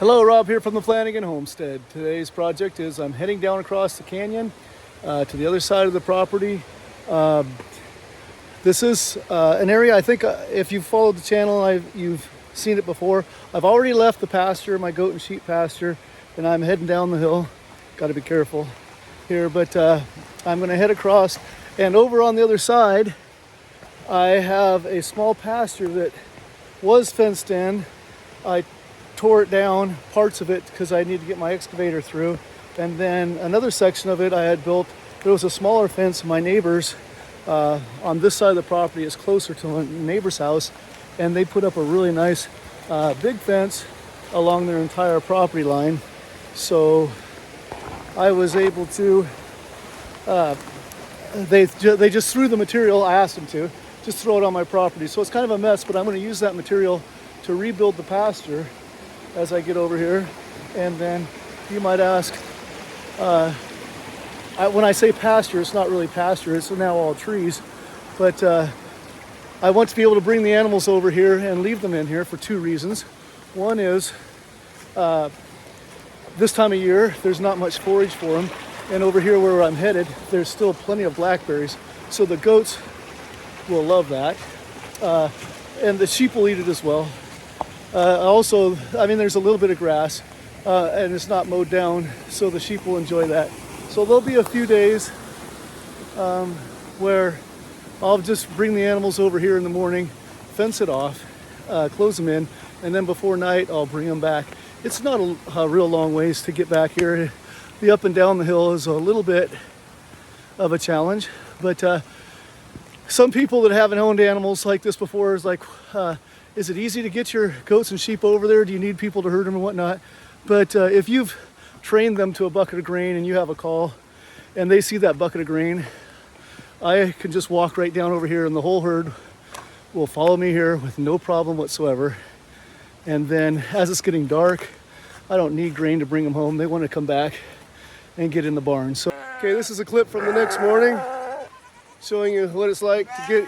Hello, Rob here from the Flanagan Homestead. Today's project is I'm heading down across the canyon to the other side of the property. This is an area I think if you've followed the channel, you've seen it before. I've already left the pasture, my goat and sheep pasture, and I'm heading down the hill. Got to be careful here, but I'm going to head across, and over on the other side I have a small pasture that was fenced in. I tore it down, parts of it, because I need to get my excavator through, and then another section of it I had built. There was a smaller fence. My neighbors on this side of the property is closer to my neighbor's house, and they put up a really nice big fence along their entire property line. So I was able to they just threw the material. I asked them to just throw it on my property, so it's kind of a mess, but I'm going to use that material to rebuild the pasture as I get over here. And then you might ask, when I say pasture, it's not really pasture, it's now all trees, but I want to be able to bring the animals over here and leave them in here for two reasons. One is this time of year there's not much forage for them, and over here where I'm headed there's still plenty of blackberries, so the goats will love that, and the sheep will eat it as well. Also, I mean, there's a little bit of grass, and it's not mowed down, so the sheep will enjoy that. So there'll be a few days where I'll just bring the animals over here in the morning, fence it off, close them in, and then before night I'll bring them back. It's not a real long ways to get back here. The up and down the hill is a little bit of a challenge, but some people that haven't owned animals like this before is like, is it easy to get your goats and sheep over there? Do you need people to herd them and whatnot? But if you've trained them to a bucket of grain and you have a call and they see that bucket of grain, I can just walk right down over here and the whole herd will follow me here with no problem whatsoever. And then as it's getting dark, I don't need grain to bring them home. They want to come back and get in the barn. So, okay, this is a clip from the next morning showing you what it's like to get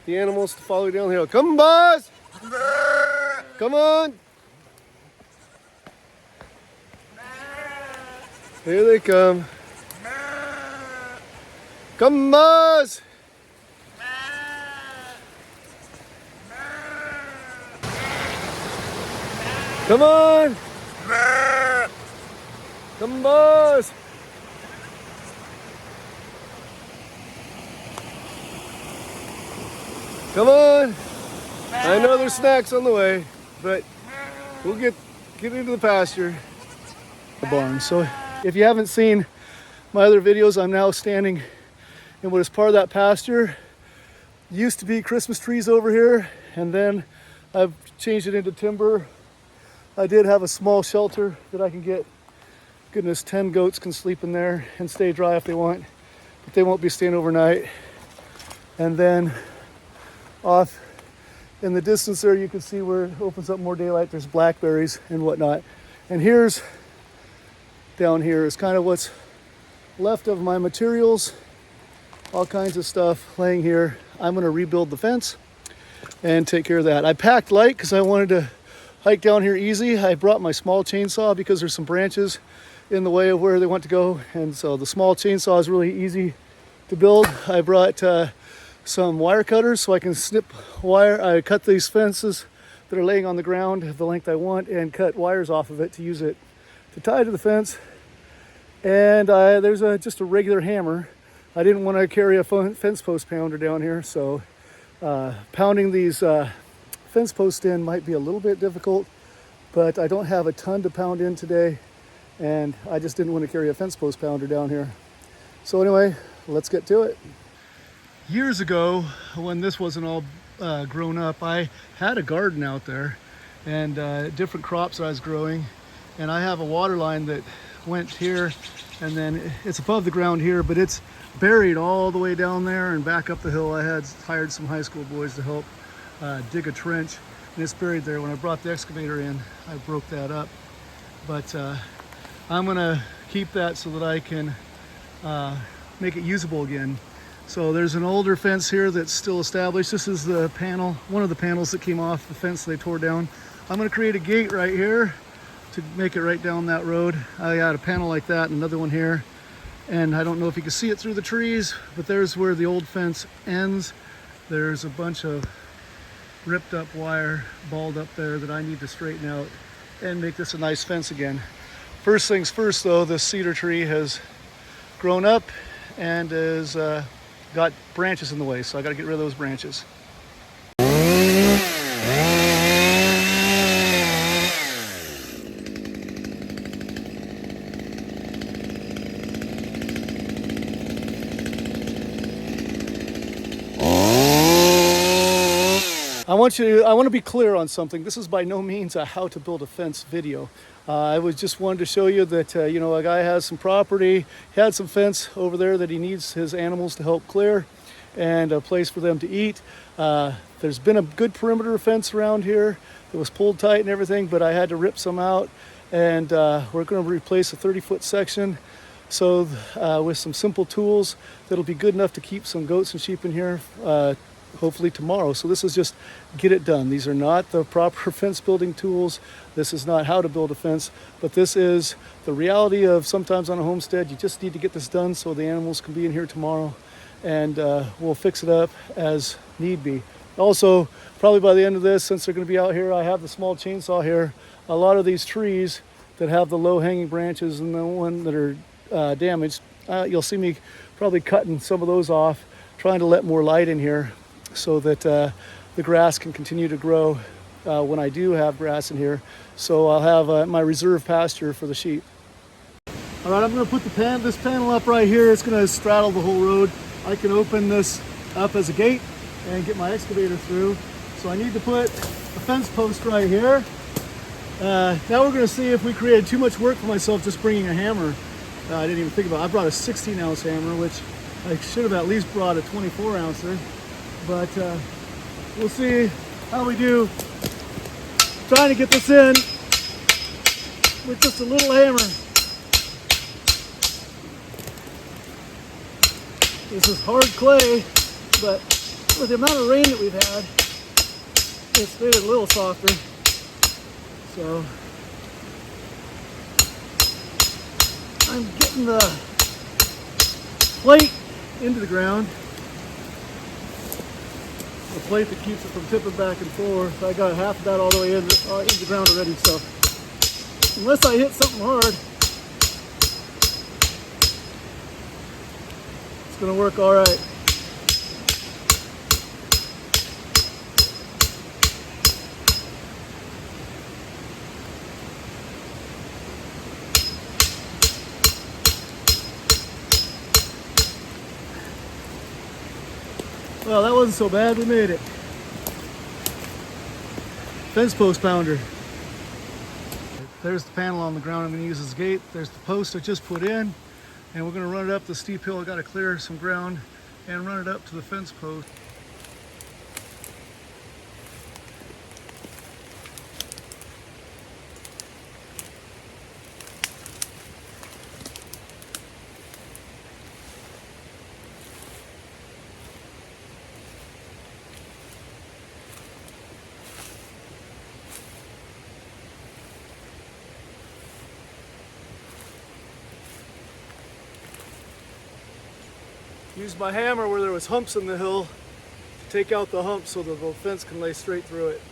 the animals to follow you down the hill. Come on, boys! Come on! Here they come. Come, boys! Come on! Come, boys! Come on! I know there's snacks on the way, but we'll get into the pasture. The barn. So if you haven't seen my other videos, I'm now standing in what is part of that pasture. Used to be Christmas trees over here, and then I've changed it into timber. I did have a small shelter that I can get, goodness, 10 goats can sleep in there and stay dry if they want, but they won't be staying overnight. And then off in the distance there, you can see where it opens up more daylight. There's blackberries and whatnot. And here's down here is kind of what's left of my materials, all kinds of stuff laying here. I'm going to rebuild the fence and take care of that. I packed light because I wanted to hike down here easy. I brought my small chainsaw because there's some branches in the way of where they want to go, and so the small chainsaw is really easy to build. I brought some wire cutters so I can snip wire. I cut these fences that are laying on the ground the length I want and cut wires off of it to use it to tie to the fence. And there's just a regular hammer. I didn't want to carry a fence post pounder down here, so pounding these fence posts in might be a little bit difficult, but I don't have a ton to pound in today, and I just didn't want to carry a fence post pounder down here. So anyway, let's get to it. Years ago, when this wasn't all grown up, I had a garden out there and different crops I was growing, and I have a water line that went here, and then it's above the ground here, but it's buried all the way down there and back up the hill. I had hired some high school boys to help dig a trench, and it's buried there. When I brought the excavator in, I broke that up, but I'm gonna keep that so that I can make it usable again. So there's an older fence here that's still established. This is the panel, one of the panels that came off the fence they tore down. I'm gonna create a gate right here to make it right down that road. I had a panel like that and another one here. And I don't know if you can see it through the trees, but there's where the old fence ends. There's a bunch of ripped up wire balled up there that I need to straighten out and make this a nice fence again. First things first though, this cedar tree has grown up and has got branches in the way, so I got to get rid of those branches. I want to be clear on something. This is by no means a how to build a fence video. I just wanted to show you that, you know, a guy has some property, he had some fence over there that he needs his animals to help clear and a place for them to eat. There's been a good perimeter fence around here. It was pulled tight and everything, but I had to rip some out, and we're going to replace a 30-foot section. So with some simple tools that'll be good enough to keep some goats and sheep in here hopefully tomorrow. So this is just get it done. These are not the proper fence building tools. This is not how to build a fence, but this is the reality of sometimes on a homestead. You just need to get this done so the animals can be in here tomorrow, and we'll fix it up as need be. Also, probably by the end of this, since they're going to be out here, I have the small chainsaw here. A lot of these trees that have the low hanging branches and the one that are damaged, you'll see me probably cutting some of those off, trying to let more light in here so that the grass can continue to grow when I do have grass in here. So I'll have my reserve pasture for the sheep. All right, I'm going to put this panel up right here. It's going to straddle the whole road. I can open this up as a gate and get my excavator through. So I need to put a fence post right here. Now we're going to see if we created too much work for myself just bringing a hammer. I didn't even think about it. I brought a 16-ounce hammer, which I should have at least brought a 24-ouncer. But we'll see how we do trying to get this in with just a little hammer. This is hard clay, but with the amount of rain that we've had, it's made it a little softer. So I'm getting the plate into the ground. The plate that keeps it from tipping back and forth. I got half of that all the way in the ground already, so unless I hit something hard, it's going to work all right. Well, that wasn't so bad. We made it. Fence post pounder. There's the panel on the ground I'm going to use as a gate. There's the post I just put in, and we're going to run it up the steep hill. I got to clear some ground and run it up to the fence post. Used my hammer where there was humps in the hill to take out the humps so the fence can lay straight through it.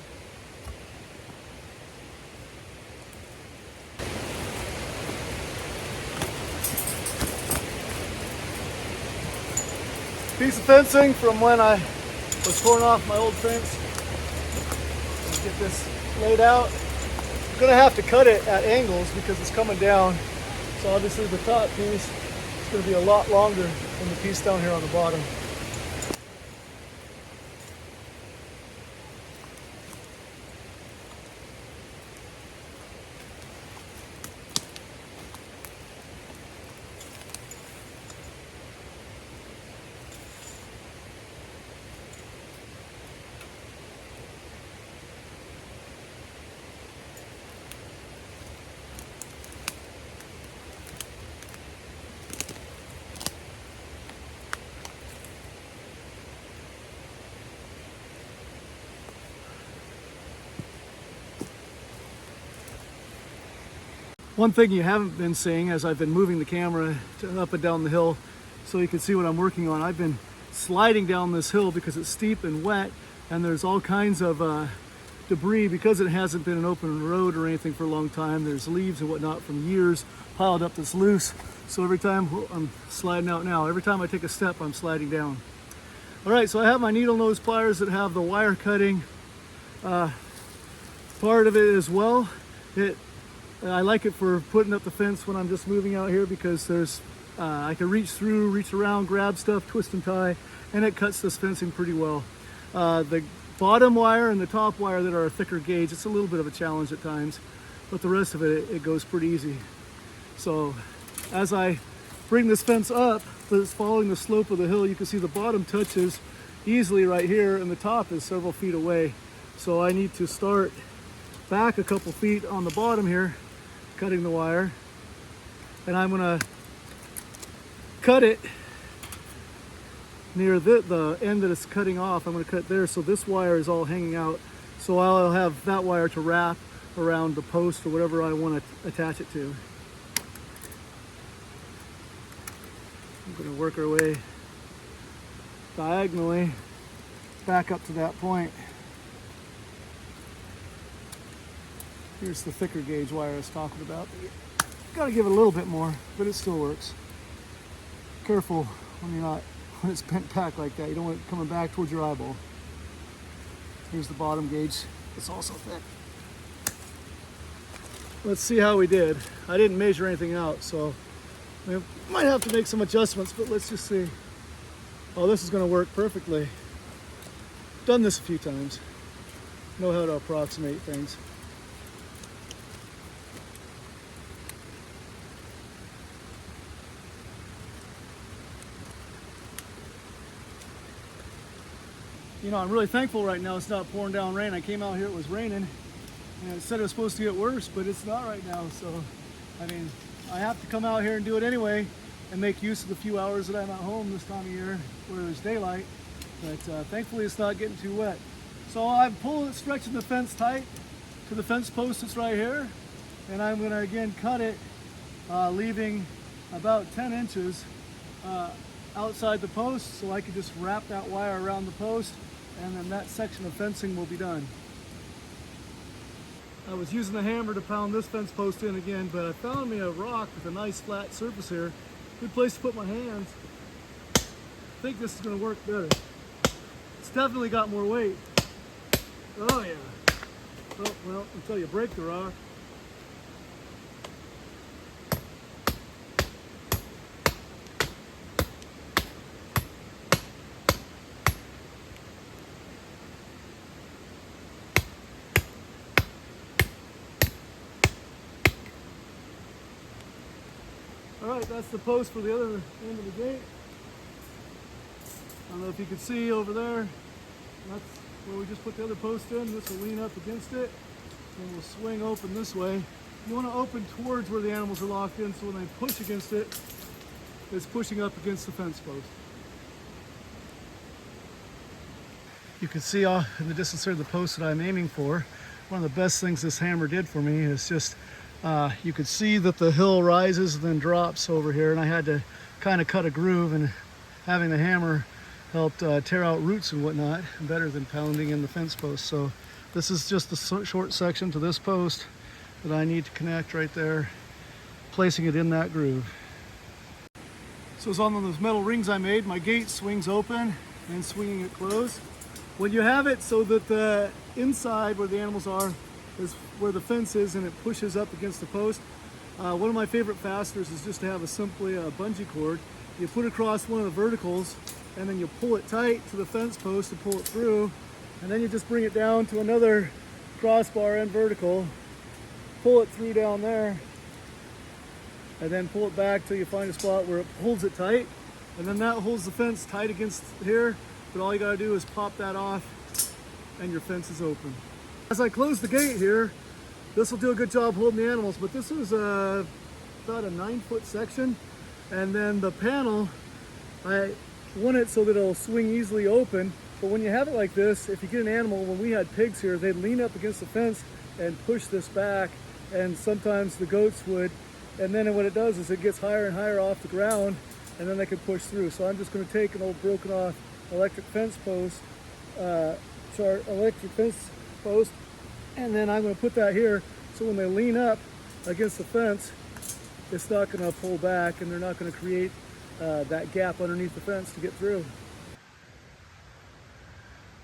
Piece of fencing from when I was torn off my old fence. Let's get this laid out. I'm going to have to cut it at angles because it's coming down. So obviously the top piece is going to be a lot longer than the piece down here on the bottom. One thing you haven't been seeing as I've been moving the camera up and down the hill so you can see what I'm working on, I've been sliding down this hill because it's steep and wet, and there's all kinds of debris because it hasn't been an open road or anything for a long time. There's leaves and whatnot from years piled up that's loose. So every time I'm sliding out now, every time I take a step, I'm sliding down. All right, so I have my needle nose pliers that have the wire cutting part of it as well. I like it for putting up the fence when I'm just moving out here because there's I can reach through, reach around, grab stuff, twist and tie, and it cuts this fencing pretty well. The bottom wire and the top wire that are a thicker gauge, it's a little bit of a challenge at times, but the rest of it goes pretty easy. So as I bring this fence up, it's following the slope of the hill, you can see the bottom touches easily right here and the top is several feet away. So I need to start back a couple feet on the bottom here, cutting the wire, and I'm gonna cut it near the end that it's cutting off. I'm gonna cut there so this wire is all hanging out. So I'll have that wire to wrap around the post or whatever I want to attach it to. I'm gonna work our way diagonally back up to that point. Here's the thicker gauge wire I was talking about. Got to give it a little bit more, but it still works. Careful when it's bent back like that. You don't want it coming back towards your eyeball. Here's the bottom gauge. It's also thick. Let's see how we did. I didn't measure anything out, so we might have to make some adjustments, but let's just see. Oh, this is going to work perfectly. Done this a few times. Know how to approximate things. You know, I'm really thankful right now it's not pouring down rain. I came out here, it was raining, and it said it was supposed to get worse, but it's not right now. So, I mean, I have to come out here and do it anyway and make use of the few hours that I'm at home this time of year where there's daylight. But thankfully it's not getting too wet. So I'm stretching the fence tight to the fence post that's right here, and I'm gonna again cut it, leaving about 10 inches outside the post so I can just wrap that wire around the post, and then that section of fencing will be done. I was using the hammer to pound this fence post in again, but I found me a rock with a nice flat surface here. Good place to put my hands. I think this is going to work better. It's definitely got more weight. Oh yeah. Oh, well, until you break the rock. All right, that's the post for the other end of the gate. I don't know if you can see over there. That's where we just put the other post in. This will lean up against it, and we'll swing open this way. You want to open towards where the animals are locked in, so when they push against it, it's pushing up against the fence post. You can see off in the distance there the post that I'm aiming for. One of the best things this hammer did for me is just you could see that the hill rises and then drops over here, and I had to kind of cut a groove, and having the hammer helped tear out roots and whatnot better than pounding in the fence post. So this is just the short section to this post that I need to connect right there, placing it in that groove. So it's on those metal rings I made. My gate swings open and swinging it closed. When you have it so that the inside where the animals are is where the fence is and it pushes up against the post, one of my favorite fasteners is just to have simply a bungee cord. You put it across one of the verticals and then you pull it tight to the fence post and pull it through, and then you just bring it down to another crossbar and vertical, pull it through down there, and then pull it back till you find a spot where it holds it tight, and then that holds the fence tight against here. But all you gotta do is pop that off and your fence is open. As I close the gate here, this will do a good job holding the animals, but this is about a 9-foot section, and then the panel, I want it so that it'll swing easily open. But when you have it like this, if you get an animal, when we had pigs here, they'd lean up against the fence and push this back, and sometimes the goats would. And then what it does is it gets higher and higher off the ground, and then they can push through. So I'm just going to take an old broken off electric fence post, and then I'm going to put that here, so when they lean up against the fence, it's not going to pull back, and they're not going to create that gap underneath the fence to get through.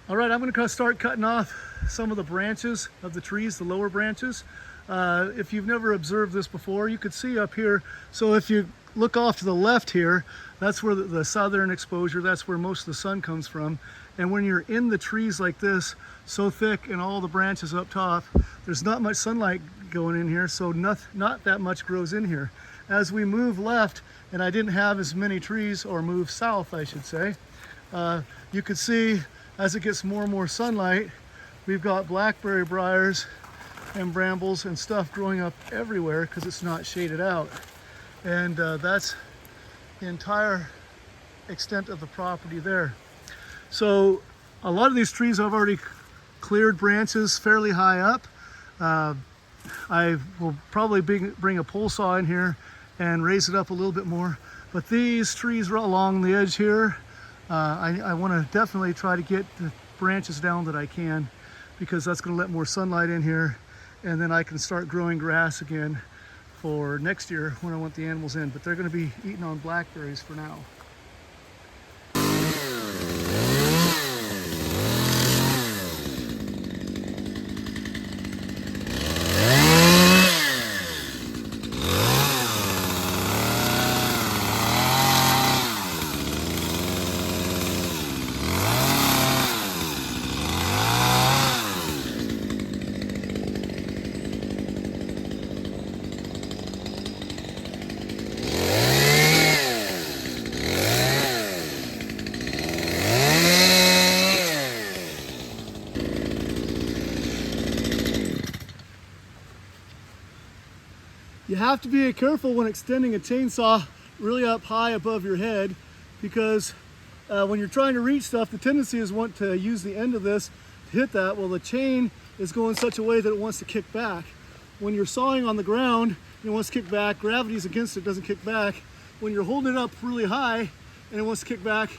All right, I'm going to start cutting off some of the branches of the trees, the lower branches. If you've never observed this before, you could see up here. So if you look off to the left here, that's where the southern exposure, that's where most of the sun comes from. And when you're in the trees like this, so thick and all the branches up top, there's not much sunlight going in here, so not that much grows in here. As we move left, and I didn't have as many trees, or move south, I should say, you could see as it gets more and more sunlight, we've got blackberry briars and brambles and stuff growing up everywhere because it's not shaded out. And that's the entire extent of the property there. So a lot of these trees I've already cleared branches fairly high up. I will probably bring a pole saw in here and raise it up a little bit more. But these trees along the edge here, I want to definitely try to get the branches down that I can, because that's going to let more sunlight in here, and then I can start growing grass again for next year when I want the animals in. But they're going to be eating on blackberries for now. You have to be careful when extending a chainsaw really up high above your head, because when you're trying to reach stuff, the tendency is want to use the end of this to hit that. Well, the chain is going such a way that it wants to kick back. When you're sawing on the ground, it wants to kick back. Gravity's against it, doesn't kick back. When you're holding it up really high and it wants to kick back,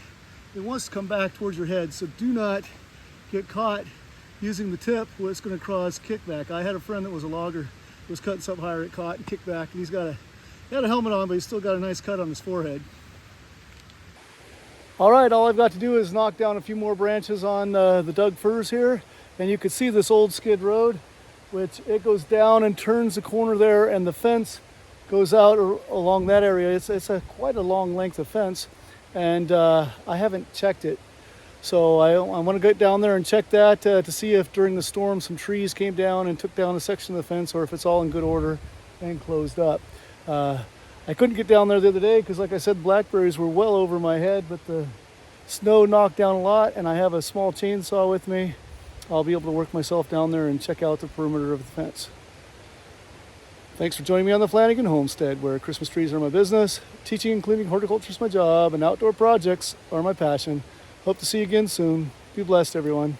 it wants to come back towards your head. So do not get caught using the tip where it's going to cause kickback. I had a friend that was a logger, was cutting something higher, it caught and kicked back, and he had a helmet on, but he's still got a nice cut on his forehead. All right, all I've got to do is knock down a few more branches on the dug firs here, and you can see this old skid road, which it goes down and turns the corner there, and the fence goes out along that area. It's quite a long length of fence, and I haven't checked it. So I want to get down there and check that to see if during the storm some trees came down and took down a section of the fence, or if it's all in good order and closed up. I couldn't get down there the other day because, like I said, blackberries were well over my head, but the snow knocked down a lot, and I have a small chainsaw with me. I'll be able to work myself down there and check out the perimeter of the fence. Thanks for joining me on the Flanagan Homestead, where Christmas trees are my business, teaching and cleaning horticulture is my job, and outdoor projects are my passion. Hope to see you again soon. Be blessed, everyone.